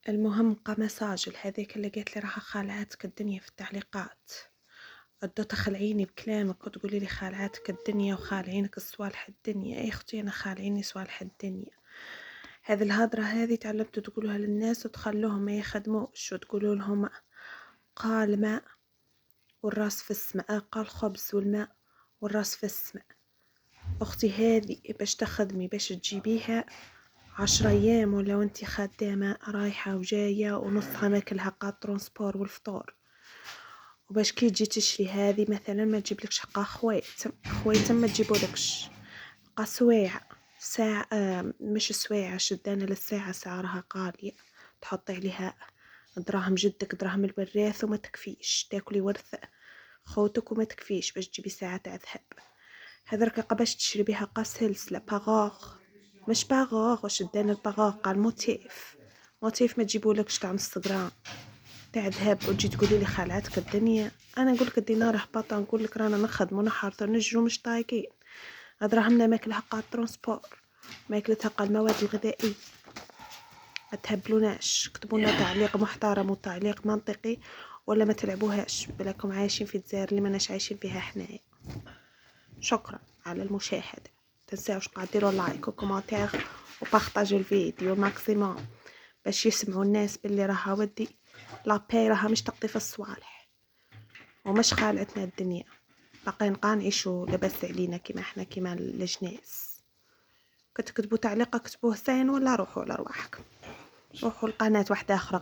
المهم قمساجل هذيك اللي قالت لي راح خالعتك الدنيا في التعليقات. ادو تخلعيني بكلامك وتقولي لي خالعتك الدنيا وخالعينك صوالح الدنيا. يا اختي انا خالعيني صوالح الدنيا. هذه الهضرة هذه تعلمتوا تقولوها للناس وتخلوهم ما يخدموش وتقولوا لهم قال ماء والراس في السماء، قال خبز والماء والراس في السماء. اختي هذه باش تخدمي باش تجيبيها 10 ايام ولا انتي خدامة رايحة وجاية ونصها ماكلها قا ترونسبور والفطور. وباش كي تجي تشري هذه مثلا ما تجيبلكش حقا خويتم ما تجيبولكش قا سوايع ساعة، مش سوايع شدانة للساعة سعرها غالية، تحطي عليها دراهم جدك دراهم الوراث وما تكفيش، تاكلي ورث خوتك وما تكفيش باش تجيبي ساعة تاع ذهب. هذرك قباش تشري بها قا سلسلة باغوغ، مش باغوغ وشدان الباغوغ قال موتيف ما تجيبولكش تاع نص غرام تاع ذهب وتجي تقولي لي خالعتك الدنيا. انا نقولك الدينار هبطه، نقولك رانا نخدمو نحرثو نجرو مش طايقين، دراهمنا ماكلها قا الترونسبور ماكلتها قا المواد الغذائيه. ما تهبلوناش، كتبونا تعليق محترم وتعليق منطقي ولا ما تلعبوهاش بلاكم عايشين في الجزائر اللي ماناش عايشين فيها حنايا. شكرا على المشاهده، تنساوش ديروا لايك وكومنتير وبارطاجوا الفيديو ماكسيموم باش يسمعوا الناس باللي راها ودي لاباي راها مش تقطيف الصوالح ومش خالعتنا الدنيا، باقي نبقى نعيشو لاباس علينا كيما احنا كيما الجناس. كتكتبوا تعليق اكتبوه سين ولا روحوا لرواحكم، روحوا لقناة واحدة اخرى.